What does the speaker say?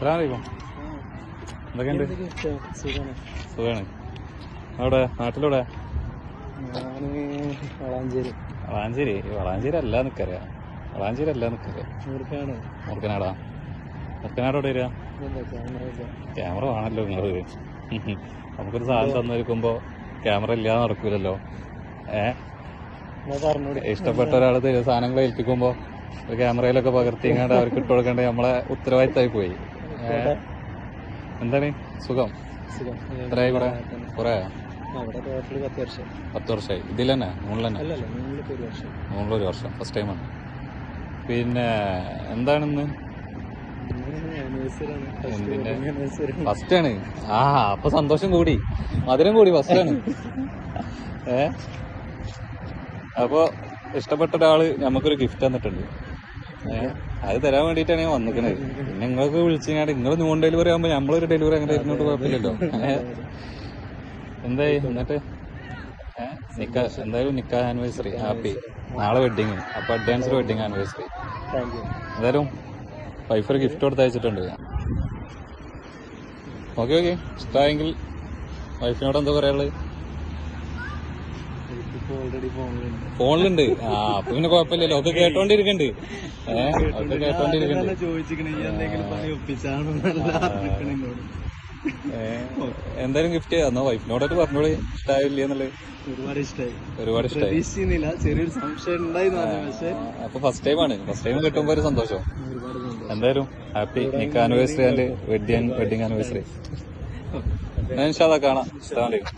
അസ്സലാമലൈക്കും. എന്തൊക്കെയുണ്ട്? സുഖാണ്. അവിടെ നാട്ടിലൂടെ? വളാഞ്ചേരി. വളാഞ്ചേരി അല്ല നിക്കറിയാം. മുറുക്കനാടാ. മുറുക്കനാടോടെ വരിക? ക്യാമറ വേണല്ലോ നിങ്ങള്. നമുക്കൊരു സാധനം തന്നിരിക്കുമ്പോ ക്യാമറ ഇല്ലാതെ നടക്കൂലല്ലോ. ഇഷ്ടപ്പെട്ട ഒരാൾ സാധനങ്ങൾ ഏൽപ്പിക്കുമ്പോ ക്യാമറയിലൊക്കെ പകർത്തിങ്ങാണ്ട് അവർക്ക് ഇട്ട് കൊടുക്കേണ്ടത് നമ്മളെ ഉത്തരവാദിത്തമായി പോയി. എന്താണ് സുഖം? എത്രയായി കൂടെ? കുറെ 10 വർഷമായി. ഇതിൽ തന്നെ? നൂറിൽ തന്നെ? 1 വർഷം. ഫസ്റ്റ് ടൈമാണ്. പിന്നെ എന്താണിന്ന്? എന്തിന്റെ ഫസ്റ്റ് ആണ്? അപ്പൊ സന്തോഷം കൂടി, മധുരം കൂടി. ഫസ്റ്റ് ആണ്. അപ്പൊ ഇഷ്ടപ്പെട്ട ഒരാള് നമുക്കൊരു ഗിഫ്റ്റ് തന്നിട്ടുണ്ട്. അത് തരാൻ വേണ്ടിയിട്ടാണ് ഞാൻ വന്നിക്കണത്. പിന്നെ നിങ്ങൾക്ക് വിളിച്ചാൽ നിങ്ങൾ ഹോം ഡെലിവറി ആകുമ്പോ നമ്മളൊരു ഡെലിവറി അങ്ങനെ ഇരുന്നോട്ട് കുഴപ്പമില്ലല്ലോ. എന്തായി എന്നിട്ട്? എന്തായാലും നിക്കാഹ് ആനിവേഴ്സറി ഹാപ്പി. നാളെ വെഡിങ്. അപ്പൊ അഡ്വാൻസ് വെഡിങ് ആനിവേഴ്സറി. എന്തായാലും വൈഫ് ഒരു ഗിഫ്റ്റ് കൊടുത്ത് അയച്ചിട്ടുണ്ട്. ഓക്കെ. ഇഷ്ടമായെങ്കിൽ വൈഫിനോട് എന്താ പറയാനുള്ളത്? ഫോണിലുണ്ട്. അപ്പൊ പിന്നെ കുഴപ്പമില്ലല്ലോ. ഒക്കെ കേട്ടോണ്ടിരിക്കണ്ട്. എന്തായാലും ഗിഫ്റ്റ് ചെയ്യാന്നോ? വൈഫിനോടൊക്കെ പറഞ്ഞോളൂ ഇഷ്ടമായില്ലേ എന്നുള്ളത്. ഒരുപാട് ഇഷ്ടമായി. ചെറിയൊരു സംശയം ഉണ്ടായിരുന്നു. അപ്പൊ ഫസ്റ്റ് ടൈം കിട്ടുമ്പോ ഒരു സന്തോഷം. എന്തായാലും ഹാപ്പി നിക്കാഹ് ആനിവേഴ്സറി ആൻഡ് വെഡിങ് ആനിവേഴ്സറി. ഞാൻ ഇൻഷാ അല്ലാഹ് കാണാം. അസ്സലാമു അലൈക്കും.